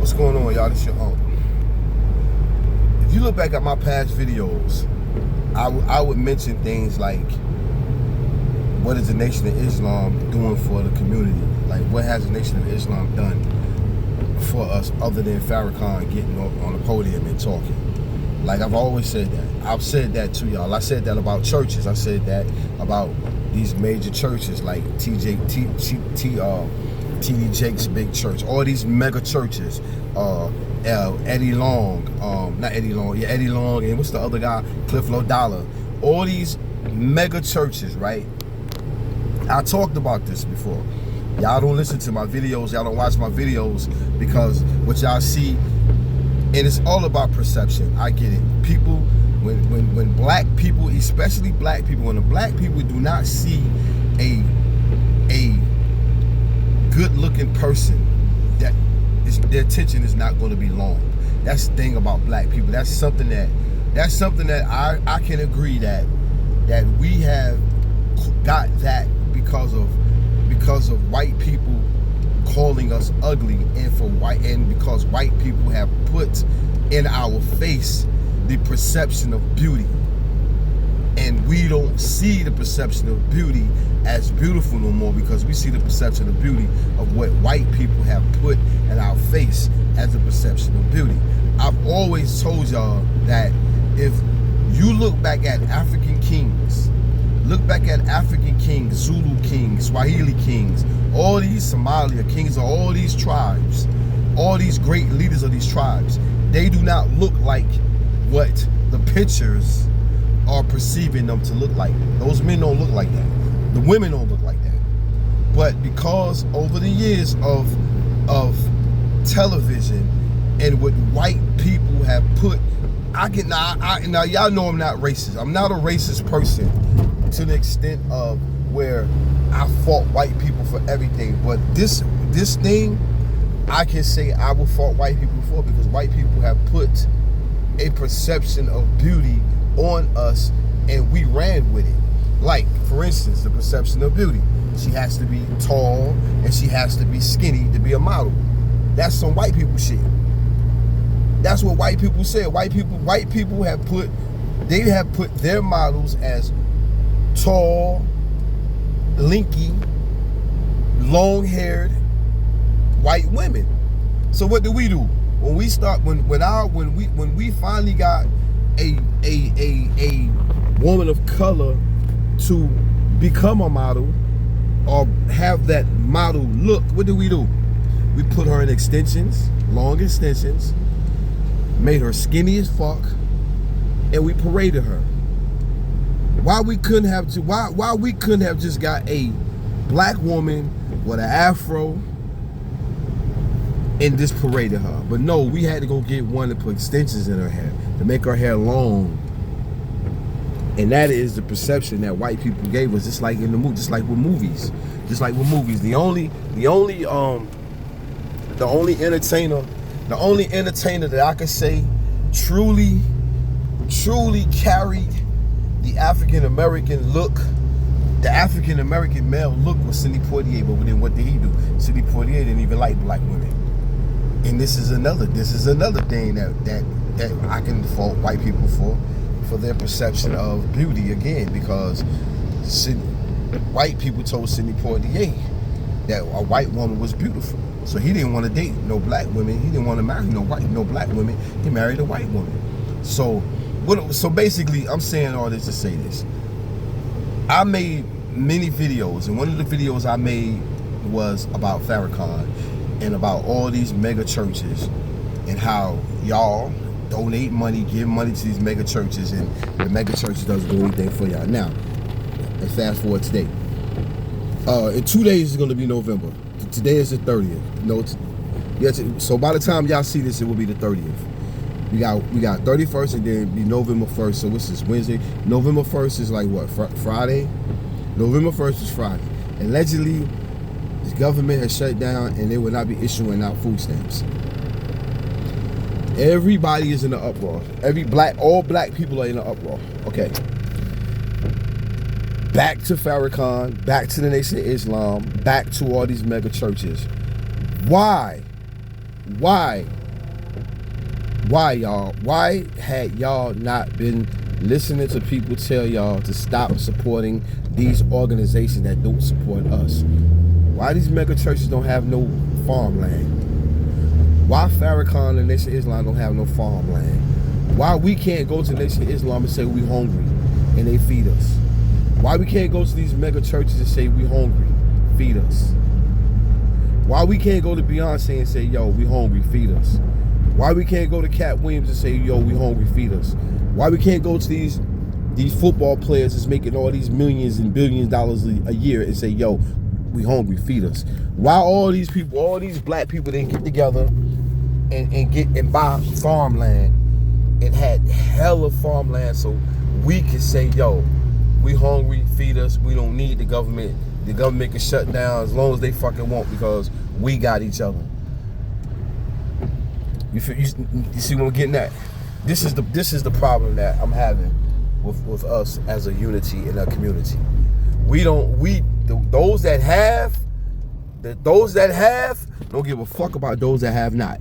What's going on, y'all? This your uncle. If you look back at my past videos, I would mention things like, what is the Nation of Islam doing for the community? Like, what has the Nation of Islam done for us other than Farrakhan getting on the podium and talking? Like, I've always said that. I've said that to y'all. I said that about churches. I said that about these major churches like TD Jakes' big church, all these mega churches, Eddie Long, and what's the other guy, Cliff Lodala, all these mega churches, right? I talked about this before. Y'all don't listen to my videos, y'all don't watch my videos, because what y'all see, and it's all about perception. I get it. People, when black people, especially black people, when the black people do not see a good-looking person, that is, their attention is not going to be long. That's the thing about black people. That's something that I can agree that we have got that because of white people calling us ugly, and because white people have put in our face the perception of beauty, and we don't see the perception of beauty as beautiful no more, because we see the perception of beauty of what white people have put in our face as a perception of beauty. I've always told y'all that if you look back at African kings, Zulu kings, Swahili kings, all these Somalia kings of all these tribes, all these great leaders of these tribes, they do not look like what the pictures are perceiving them to look like. Those men don't look like that. The women don't look like that. But because over the years of television and what white people have put, now y'all know I'm not racist. I'm not a racist person to the extent of where I fault white people for everything. But this thing, I can say I will fault white people for, because white people have put a perception of beauty on us and we ran with it. Like, for instance, the perception of beauty. She has to be tall and she has to be skinny to be a model. That's some white people shit. That's what white people said. White people have put their models as tall, lanky, long-haired white women. So what do? When we finally got a woman of color to become a model or have that model look, what do? We put her in extensions, long extensions, made her skinny as fuck, and we paraded her. Why we couldn't have just got a black woman with an afro and just paraded her? But no, we had to go get one to put extensions in her hair, to make her hair long. And that is the perception that white people gave us, just like in the movie, just like with movies. The only entertainer that I could say truly carried the African American look, the African American male look, was Sidney Poitier. But then what did he do? Sidney Poitier didn't even like black women. And this is another thing that I can fault white people for their perception of beauty again, because white people told Sidney Poitier that a white woman was beautiful. So he didn't want to date no black women. He didn't want to marry no black women. He married a white woman. So basically, I'm saying all this to say this. I made many videos, and one of the videos I made was about Farrakhan and about all these mega churches and how y'all donate money, give money to these mega churches, and the mega churches doesn't do anything for y'all. Now, let's fast forward today. In 2 days is going to be November. Today is the 30th. So by the time y'all see this, it will be the 30th. We got 31st, and then be November 1st. So what's this, Wednesday? November 1st is like what, Friday? November 1st is Friday. Allegedly, the government has shut down and they will not be issuing out food stamps. Everybody is in the uproar. All black people are in the uproar. Okay. Back to Farrakhan, back to the Nation of Islam, back to all these mega churches. Why Why y'all? Why had y'all not been listening to people tell y'all to stop supporting these organizations that don't support us? Why these mega churches don't have no farmland? Why Farrakhan and the Nation of Islam don't have no farmland? Why we can't go to the Nation of Islam and say we hungry and they feed us? Why we can't go to these mega churches and say we hungry, feed us? Why we can't go to Beyonce and say, yo, we hungry, feed us? Why we can't go to Cat Williams and say, yo, we hungry, feed us? Why we can't go to these football players that's making all these millions and billions of dollars a year and say, yo, we hungry, feed us? Why all these people, all these black people didn't get together and buy farmland and had hella farmland so we could say, yo, we hungry, feed us, we don't need the government. The government can shut down as long as they fucking want because we got each other. You see what I'm getting at? This is the problem that I'm having with us as a unity in a community. Those that have don't give a fuck about those that have not.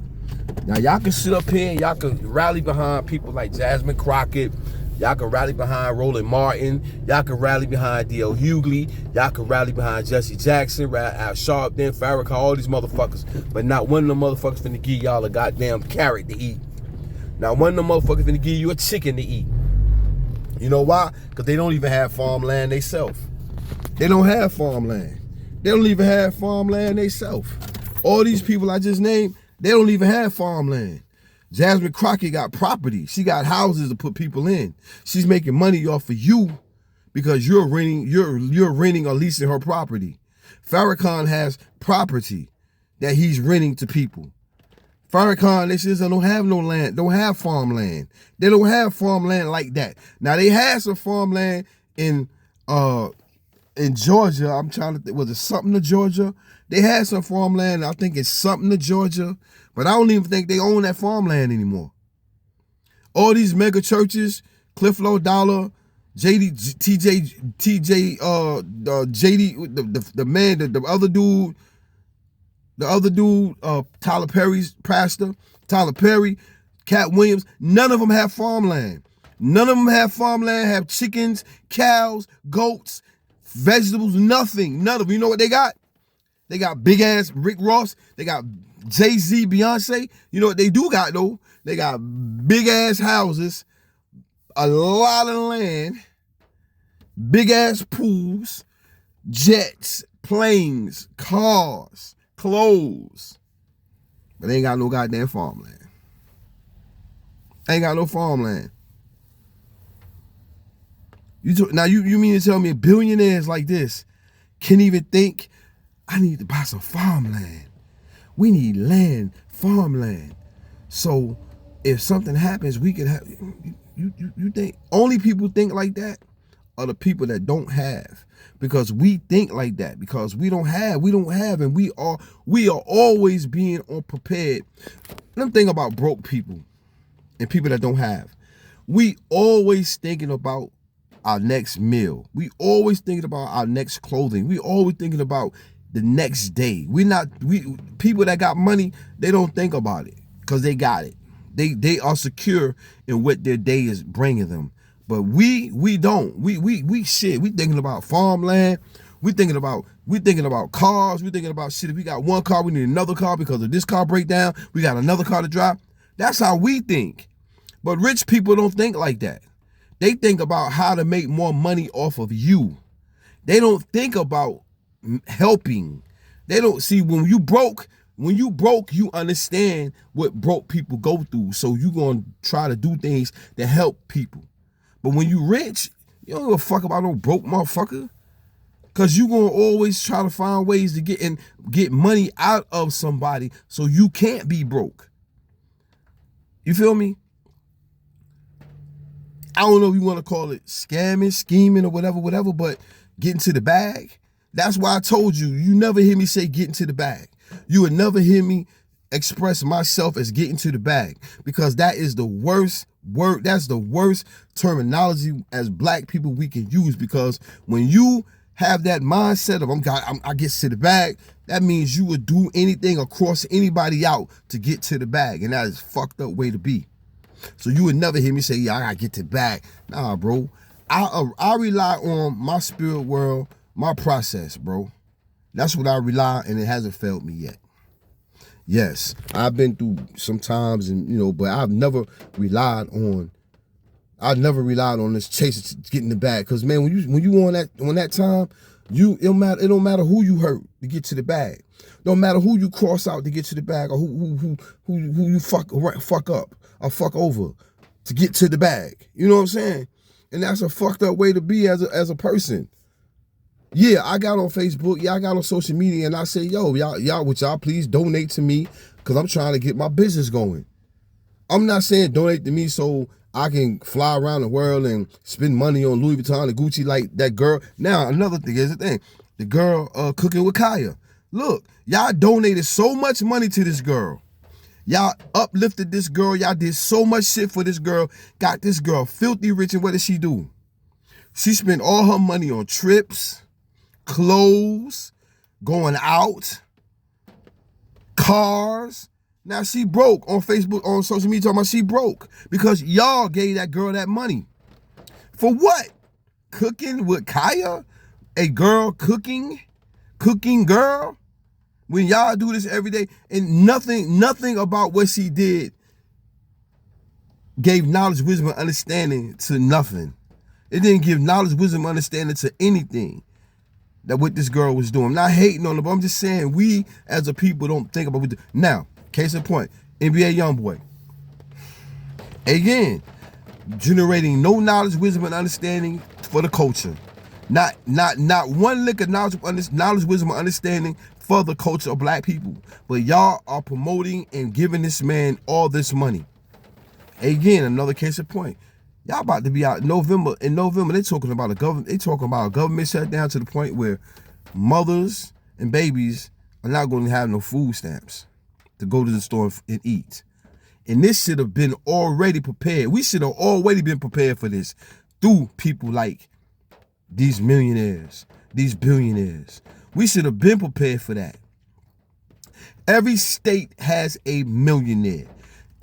Now y'all can sit up here and y'all can rally behind people like Jasmine Crockett. Y'all can rally behind Roland Martin. Y'all can rally behind D.L. Hughley. Y'all can rally behind Jesse Jackson, Al Sharpton, Farrakhan, all these motherfuckers. But not one of them motherfuckers finna give y'all a goddamn carrot to eat. Not one of them motherfuckers finna give you a chicken to eat. You know why? Because they don't even have farmland themselves. They don't have farmland. They don't even have farmland themselves. All these people I just named, they don't even have farmland. Jasmine Crockett got property. She got houses to put people in. She's making money off of you because you're renting or leasing her property. Farrakhan has property that he's renting to people. Farrakhan, they just don't have no land, don't have farmland. They don't have farmland like that. Now they had some farmland in Georgia. I'm trying to think, was it something to Georgia? They had some farmland, I think it's something to Georgia. But I don't even think they own that farmland anymore. All these mega churches, Clifford Dollar, JD, the man, the other dude, Tyler Perry's pastor, Tyler Perry, Cat Williams, none of them have farmland. None of them have farmland, have chickens, cows, goats, vegetables, nothing. None of them. You know what they got? They got big ass Rick Ross. They got Jay-Z, Beyonce. You know what they do got though? They got big ass houses, a lot of land, big ass pools, jets, planes, cars, clothes. But they ain't got no goddamn farmland. Ain't got no farmland. Now you mean to tell me billionaires like this can't even think, I need to buy some farmland. We need land, farmland. So if something happens, we can have, you think only people think like that are the people that don't have. Because we think like that, because we don't have, and we are always being unprepared. Let me think about broke people and people that don't have. We always thinking about our next meal. We always thinking about our next clothing. We always thinking about the next day. People that got money, they don't think about it because they got it. They are secure in what their day is bringing them. But we don't. We thinking about farmland. We thinking about cars. We thinking about shit. If we got one car, we need another car because if this car break down, we got another car to drive. That's how we think. But rich people don't think like that. They think about how to make more money off of you. They don't think about helping. They don't see when you broke, you understand what broke people go through. So you gonna try to do things that help people. But when you rich, you don't give a fuck about no broke motherfucker. Cause you gonna always try to find ways to get money out of somebody so you can't be broke. You feel me? I don't know if you want to call it scamming, scheming, or whatever, but getting to the bag. That's why I told you, you never hear me say getting to the bag. You would never hear me express myself as getting to the bag because that is the worst word. That's the worst terminology as black people we can use because when you have that mindset of I get to the bag, that means you would do anything or cross anybody out to get to the bag. And that is a fucked up way to be. So you would never hear me say, yeah, I gotta get to the bag. Nah, bro. I rely on my spirit world, my process, bro. That's what I rely on, and it hasn't failed me yet. Yes, I've been through some times, and but I've never relied on this chase to get in the bag. Cause man, when you on that time, it don't matter who you hurt to get to the bag. Don't matter who you cross out to get to the bag, or who you fuck up or fuck over to get to the bag. You know what I'm saying? And that's a fucked up way to be as a person. Yeah, I got on Facebook, I got on social media, and I say, yo, y'all please donate to me, because I'm trying to get my business going. I'm not saying donate to me so I can fly around the world and spend money on Louis Vuitton and Gucci like that girl. Now, another thing is the girl cooking with Kaya. Look, y'all donated so much money to this girl. Y'all uplifted this girl. Y'all did so much shit for this girl. Got this girl filthy rich, and what did she do? She spent all her money on trips, clothes, going out, cars. Now she broke on Facebook, on social media, talking about she broke because y'all gave that girl that money. For what? Cooking with Kaya? A girl cooking girl? When y'all do this every day, and nothing about what she did gave knowledge, wisdom, and understanding to nothing. It didn't give knowledge, wisdom, and understanding to anything that what this girl was doing. I'm not hating on her, but I'm just saying we as a people don't think about what. Now, case in point, NBA YoungBoy. Again, generating no knowledge, wisdom, and understanding for the culture. Not one lick of knowledge, wisdom, or understanding for the culture of black people. But y'all are promoting and giving this man all this money. Again, another case in point. Y'all about to be out in November. In November, they're talking about a government shutdown to the point where mothers and babies are not going to have no food stamps to go to the store and eat. And this should have been already prepared. We should have already been prepared for this through people like these millionaires, these billionaires. We should have been prepared for that. Every state has a millionaire.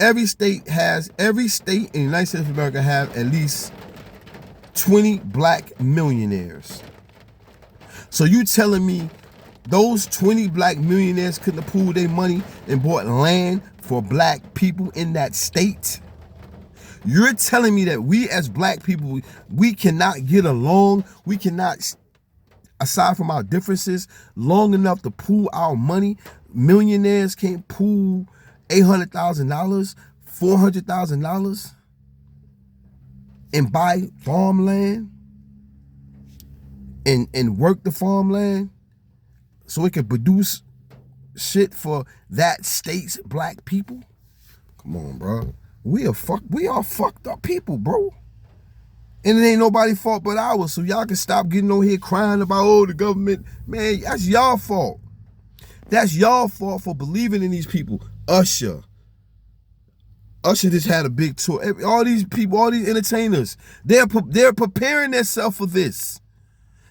Every state in the United States of America have at least 20 black millionaires. So you telling me those 20 black millionaires couldn't have pooled their money and bought land for black people in that state? You're telling me that we as black people, we cannot get along, we cannot, aside from our differences, long enough to pool our money? Millionaires can't pool $800,000, $400,000 and buy farmland and work the farmland so it can produce shit for that state's black people? Come on, bro. We are fucked up people, bro. And it ain't nobody's fault but ours. So y'all can stop getting on here crying about, the government. Man, that's y'all fault. That's y'all fault for believing in these people. Usher just had a big tour. All these people, all these entertainers, they're preparing themselves for this.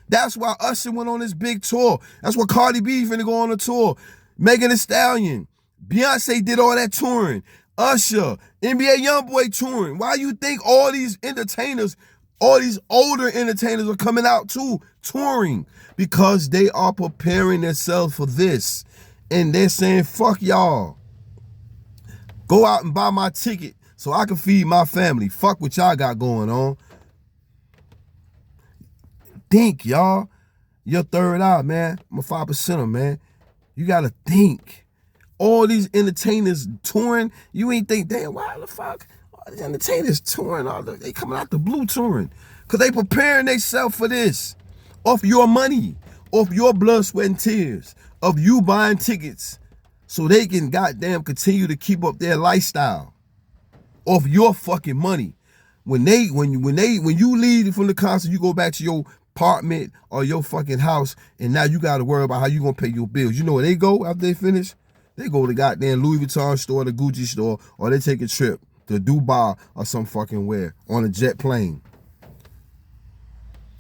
That's why Usher went on this big tour. That's why Cardi B finna go on a tour. Megan Thee Stallion, Beyonce did all that touring. Usher, NBA YoungBoy touring. Why you think all these entertainers, all these older entertainers are coming out too, touring? Because they are preparing themselves for this. And they're saying, fuck y'all. Go out and buy my ticket so I can feed my family. Fuck what y'all got going on. Think, y'all. Your third eye, man. I'm a 5%er, man. You gotta think. All these entertainers touring, you ain't think, damn, why the fuck? All these entertainers touring, they coming out the blue touring. Because they preparing themselves for this. Off your money, off your blood, sweat, and tears, of you buying tickets so they can goddamn continue to keep up their lifestyle. Off your fucking money. When you leave from the concert, you go back to your apartment or your fucking house, and now you gotta worry about how you gonna pay your bills. You know where they go after they finish? They go to the goddamn Louis Vuitton store, the Gucci store, or they take a trip to Dubai or some fucking where on a jet plane.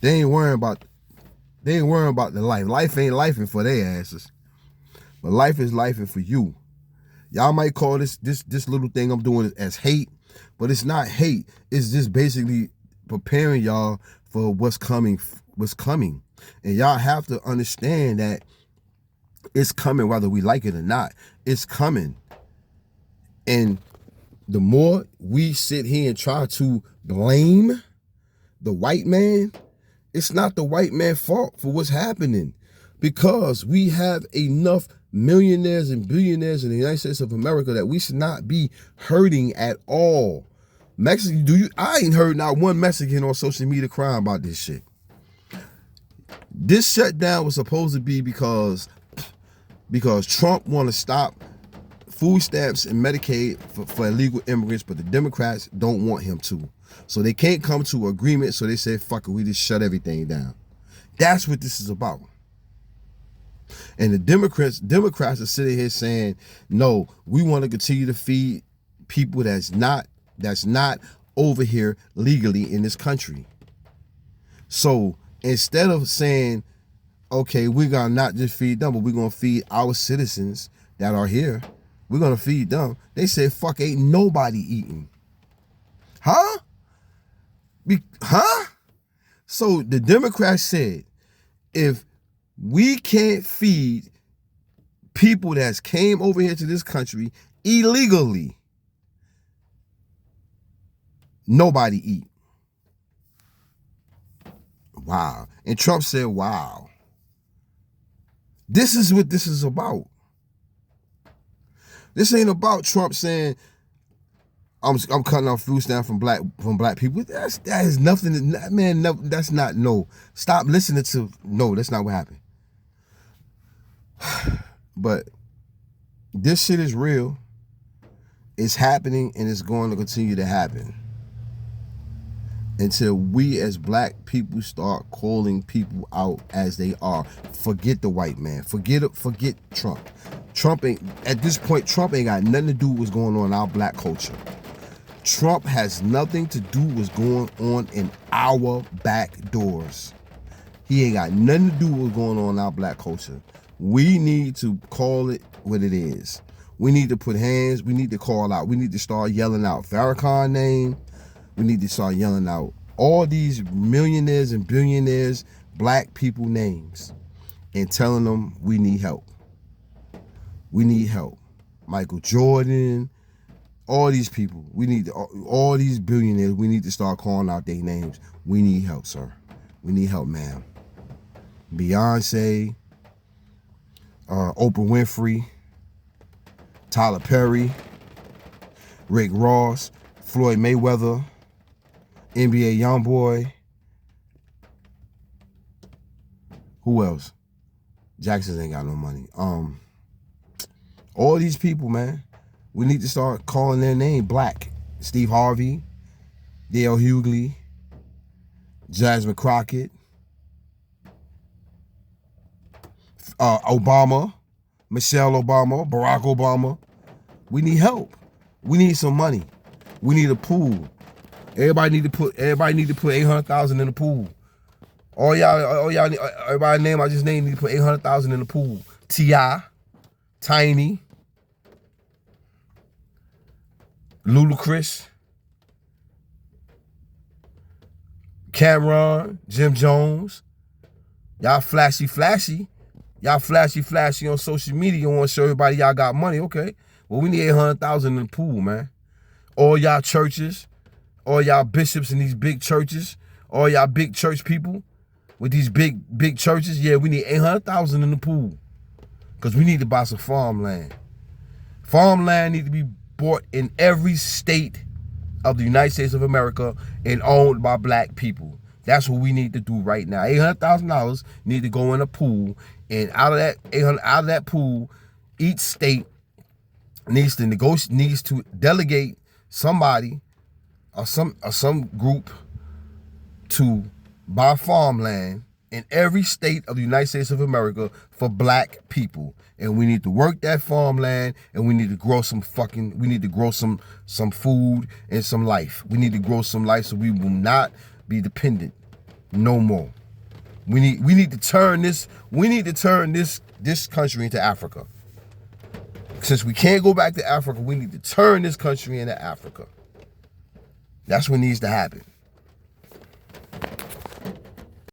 They ain't worrying about They ain't worrying about the life. Life ain't lifing for their asses. But life is lifing for you. Y'all might call this little thing I'm doing as hate, but it's not hate. It's just basically preparing y'all for what's coming. And y'all have to understand that it's coming whether we like it or not. It's coming. And the more we sit here and try to blame the white man, it's not the white man's fault for what's happening, because we have enough millionaires and billionaires in the United States of America that we should not be hurting at all. Mexican, I ain't heard not one Mexican on social media crying about this shit. This shutdown was supposed to be because Trump want to stop food stamps and Medicaid for illegal immigrants, but the Democrats don't want him to. So they can't come to an agreement, so they say, fuck it, we just shut everything down. That's what this is about. And the Democrats are sitting here saying, no, we want to continue to feed people that's not over here legally in this country. So instead of saying, okay, we're gonna not just feed them, but we're gonna feed our citizens that are here, we're gonna feed them, they say, fuck, ain't nobody eating. Huh? So the Democrats said, if we can't feed people that came over here to this country illegally, nobody eat. Wow. And Trump said, wow. This is what this is about. This ain't about Trump saying, I'm cutting off food stamps from black people. That has nothing to, man, no, that's not, no. Stop listening to, no, that's not what happened. But this shit is real. It's happening, and it's going to continue to happen until we as black people start calling people out as they are. Forget the white man. Forget Trump. Trump ain't, at this point, Trump ain't got nothing to do with what's going on in our black culture. Trump has nothing to do with what's going on in our back doors. He ain't got nothing to do with what's going on in our black culture. We need to call it what it is. We need to put hands. We need to call out. We need to start yelling out Farrakhan's name. We need to start yelling out all these millionaires and billionaires, black people names, and telling them we need help. We need help. Michael Jordan, all these people. We need all these billionaires. We need to start calling out their names. We need help, sir. We need help, ma'am. Beyonce, Oprah Winfrey, Tyler Perry, Rick Ross, Floyd Mayweather, NBA Youngboy. Who else? Jackson ain't got no money. All these people, man. We need to start calling their name black. Steve Harvey, Dale Hughley, Jasmine Crockett, Obama, Michelle Obama, Barack Obama. We need help. We need some money. We need a pool. Everybody need to put $800,000 in the pool. All y'all, everybody name I just named need to put $800,000 in the pool. T.I., Tiny, Ludacris, Cameron, Jim Jones. Y'all flashy. Y'all flashy on social media. You want to show everybody y'all got money. Okay. Well, we need $800,000 in the pool, man. All y'all churches, all y'all bishops in these big churches, all y'all big church people with these big churches, yeah, we need $800,000 in the pool. Because we need to buy some farmland. Farmland need to be bought in every state of the United States of America and owned by black people. That's what we need to do right now. $800,000 need to go in a pool, and out of that pool, each state needs to delegate somebody or some group to buy farmland in every state of the United States of America for black people. And we need to work that farmland, and we need to grow some food and some life. We need to grow some life so we will not be dependent no more. We need to turn this. We need to turn this country into Africa. Since we can't go back to Africa, we need to turn this country into Africa. That's what needs to happen.